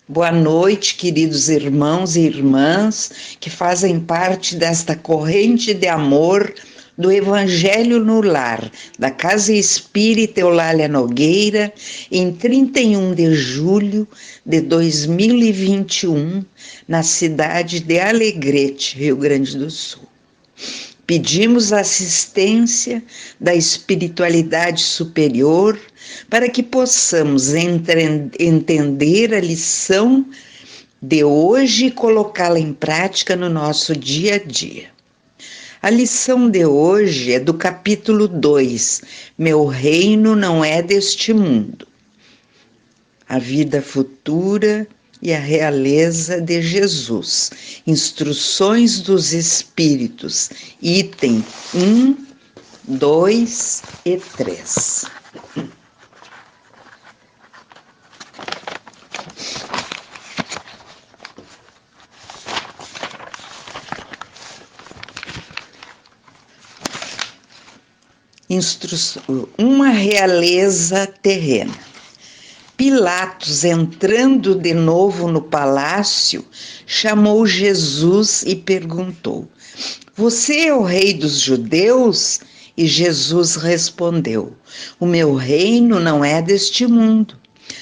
Boa noite, queridos irmãos e irmãs que fazem parte desta corrente de amor do Evangelho no Lar, da Casa Espírita Eulália Nogueira, em 31 de julho de 2021, na cidade de Alegrete, Rio Grande do Sul. Pedimos assistência da espiritualidade superior para que possamos entender a lição de hoje e colocá-la em prática no nosso dia a dia. A lição de hoje é do capítulo 2, Meu reino não é deste mundo. A vida futura e a realeza de Jesus. Instruções dos Espíritos, item 1, 2 e 3. Uma realeza terrena. Pilatos, entrando de novo no palácio, chamou Jesus e perguntou: Você é o rei dos judeus? E Jesus respondeu: O meu reino não é deste mundo.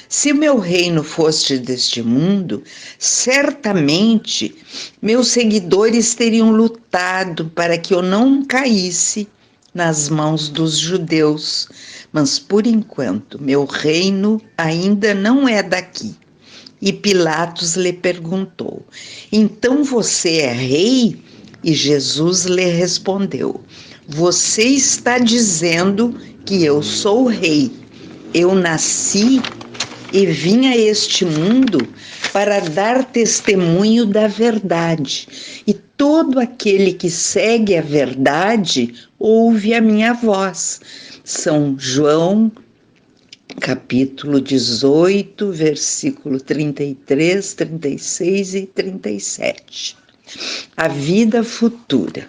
Se o meu reino fosse deste mundo, certamente meus seguidores teriam lutado para que eu não caísse nas mãos dos judeus, mas por enquanto meu reino ainda não é daqui. E Pilatos lhe perguntou: Então você é rei? E Jesus lhe respondeu: Você está dizendo que eu sou rei. Eu nasci e vim a este mundo para dar testemunho da verdade. E todo aquele que segue a verdade ouve a minha voz. São João, capítulo 18, versículo 33, 36 e 37. A vida futura.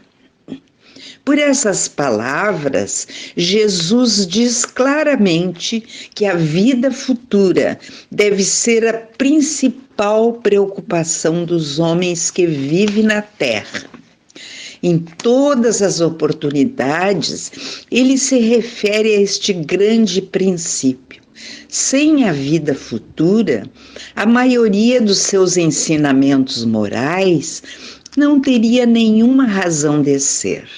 Por essas palavras, Jesus diz claramente que a vida futura deve ser a principal preocupação dos homens que vivem na Terra. Em todas as oportunidades, ele se refere a este grande princípio. Sem a vida futura, a maioria dos seus ensinamentos morais não teria nenhuma razão de ser.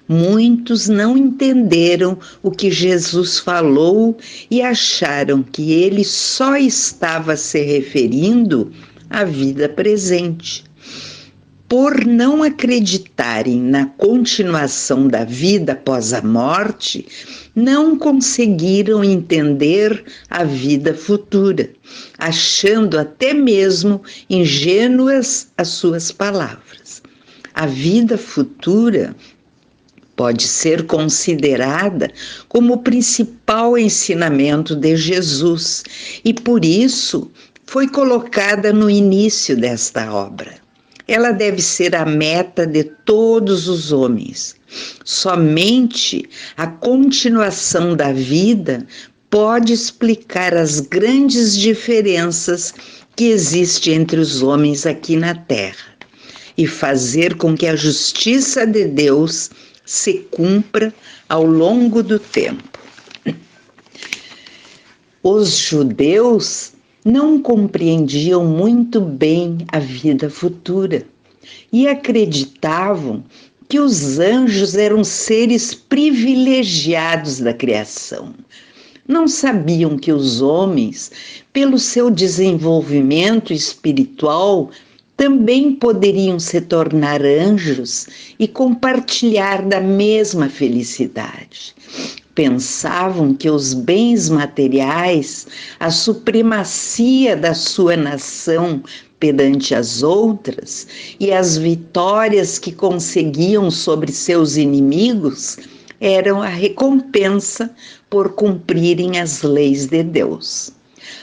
Muitos não entenderam o que Jesus falou e acharam que ele só estava se referindo à vida presente. Por não acreditarem na continuação da vida após a morte, não conseguiram entender a vida futura, achando até mesmo ingênuas as suas palavras. A vida futura pode ser considerada como o principal ensinamento de Jesus e, por isso, foi colocada no início desta obra. Ela deve ser a meta de todos os homens. Somente a continuação da vida pode explicar as grandes diferenças que existem entre os homens aqui na Terra e fazer com que a justiça de Deus se cumpra ao longo do tempo. Os judeus não compreendiam muito bem a vida futura e acreditavam que os anjos eram seres privilegiados da criação. Não sabiam que os homens, pelo seu desenvolvimento espiritual, também poderiam se tornar anjos e compartilhar da mesma felicidade. Pensavam que os bens materiais, a supremacia da sua nação perante as outras e as vitórias que conseguiam sobre seus inimigos eram a recompensa por cumprirem as leis de Deus.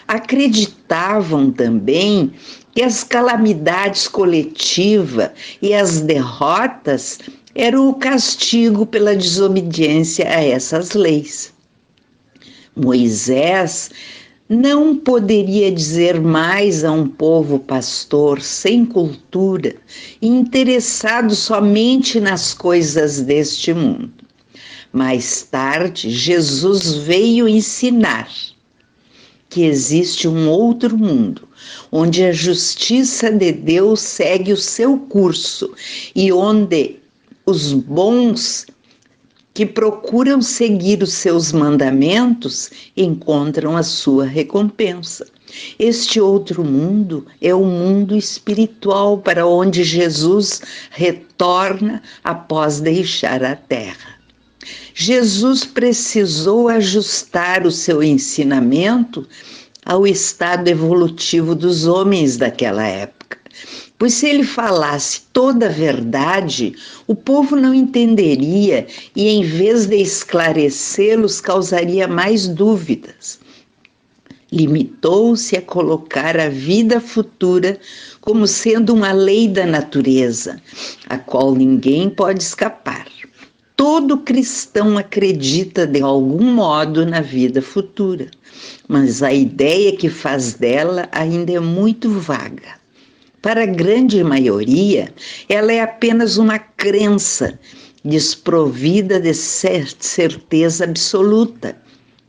Acreditavam também que as calamidades coletivas e as derrotas eram o castigo pela desobediência a essas leis. Moisés não poderia dizer mais a um povo pastor sem cultura e interessado somente nas coisas deste mundo. Mais tarde, Jesus veio ensinar que existe um outro mundo, onde a justiça de Deus segue o seu curso e onde os bons que procuram seguir os seus mandamentos encontram a sua recompensa. Este outro mundo é o mundo espiritual para onde Jesus retorna após deixar a terra. Jesus precisou ajustar o seu ensinamento ao estado evolutivo dos homens daquela época. Pois se ele falasse toda a verdade, o povo não entenderia e, em vez de esclarecê-los, causaria mais dúvidas. Limitou-se a colocar a vida futura como sendo uma lei da natureza, a qual ninguém pode escapar. Todo cristão acredita de algum modo na vida futura, mas a ideia que faz dela ainda é muito vaga. Para a grande maioria, ela é apenas uma crença desprovida de certeza absoluta,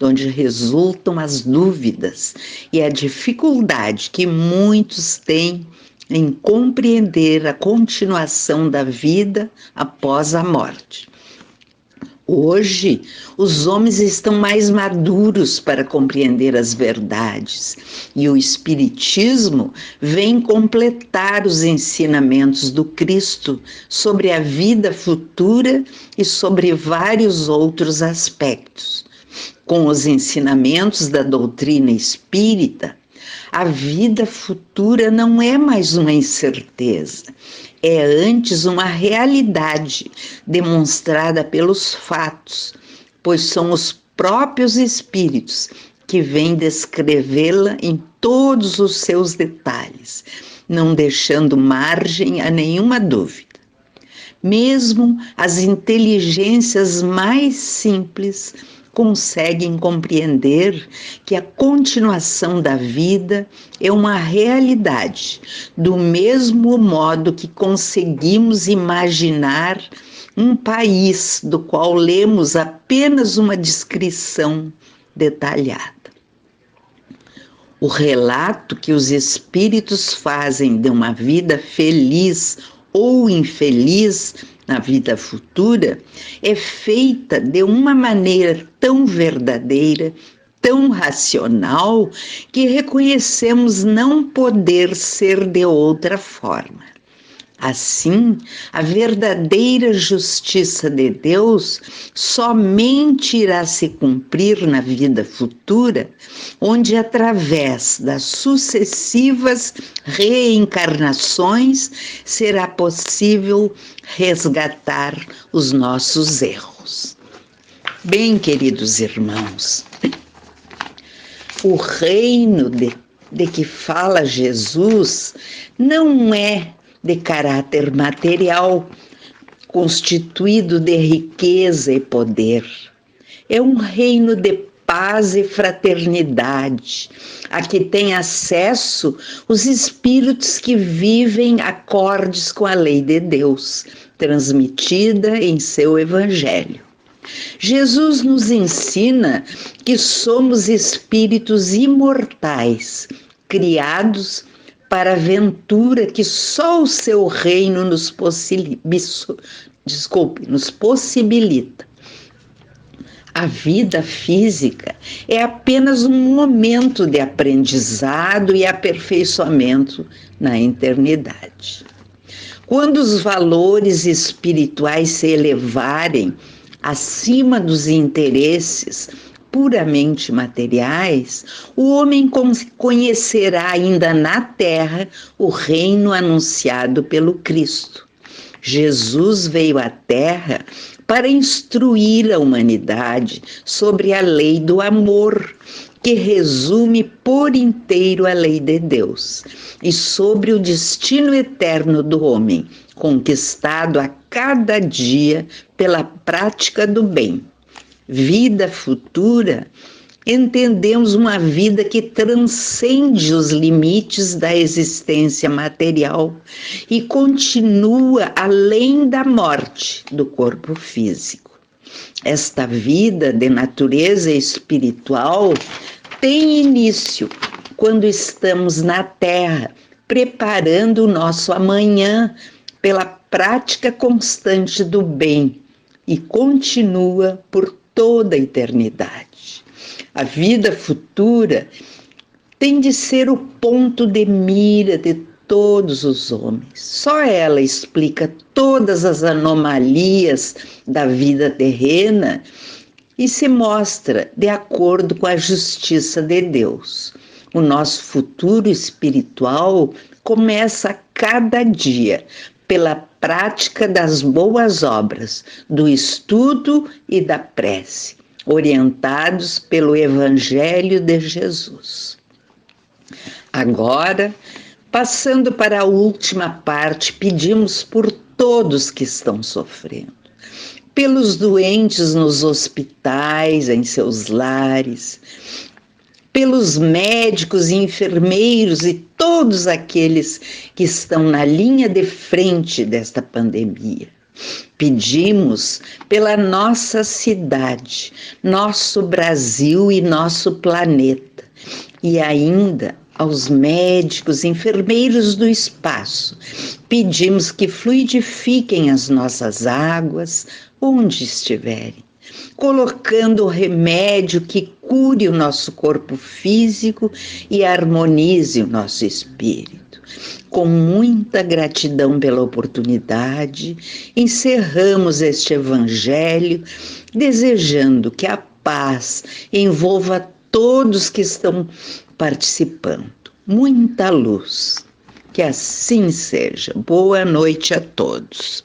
onde resultam as dúvidas e a dificuldade que muitos têm em compreender a continuação da vida após a morte. Hoje, os homens estão mais maduros para compreender as verdades e o Espiritismo vem completar os ensinamentos do Cristo sobre a vida futura e sobre vários outros aspectos. Com os ensinamentos da doutrina espírita, a vida futura não é mais uma incerteza, é antes uma realidade demonstrada pelos fatos, pois são os próprios espíritos que vêm descrevê-la em todos os seus detalhes, não deixando margem a nenhuma dúvida. Mesmo as inteligências mais simples conseguem compreender que a continuação da vida é uma realidade, do mesmo modo que conseguimos imaginar um país do qual lemos apenas uma descrição detalhada. O relato que os espíritos fazem de uma vida feliz ou infeliz na vida futura é feita de uma maneira tão verdadeira, tão racional, que reconhecemos não poder ser de outra forma. Assim, a verdadeira justiça de Deus somente irá se cumprir na vida futura, onde, através das sucessivas reencarnações, será possível resgatar os nossos erros. Bem, queridos irmãos, o reino de que fala Jesus não é de caráter material, constituído de riqueza e poder. É um reino de paz e fraternidade, a que têm acesso os espíritos que vivem acordes com a lei de Deus, transmitida em seu Evangelho. Jesus nos ensina que somos espíritos imortais, criados para a aventura que só o seu reino nos possibilita. A vida física é apenas um momento de aprendizado e aperfeiçoamento na eternidade. Quando os valores espirituais se elevarem acima dos interesses puramente materiais, o homem conhecerá ainda na terra o reino anunciado pelo Cristo. Jesus veio à terra para instruir a humanidade sobre a lei do amor, que resume por inteiro a lei de Deus, e sobre o destino eterno do homem, conquistado a cada dia pela prática do bem. Vida futura entendemos uma vida que transcende os limites da existência material e continua além da morte do corpo físico. Esta vida de natureza espiritual tem início quando estamos na Terra, preparando o nosso amanhã pela prática constante do bem e continua por toda a eternidade. A vida futura tem de ser o ponto de mira de todos os homens. Só ela explica todas as anomalias da vida terrena e se mostra de acordo com a justiça de Deus. O nosso futuro espiritual começa a cada dia pela prática das boas obras, do estudo e da prece, orientados pelo Evangelho de Jesus. Agora, passando para a última parte, pedimos por todos que estão sofrendo, pelos doentes nos hospitais, em seus lares, pelos médicos e enfermeiros e todos aqueles que estão na linha de frente desta pandemia. Pedimos pela nossa cidade, nosso Brasil e nosso planeta, e ainda aos médicos, enfermeiros do espaço. Pedimos que fluidifiquem as nossas águas onde estiverem, colocando o remédio que cure o nosso corpo físico e harmonize o nosso espírito. Com muita gratidão pela oportunidade, encerramos este evangelho desejando que a paz envolva todos que estão participando. Muita luz. Que assim seja. Boa noite a todos.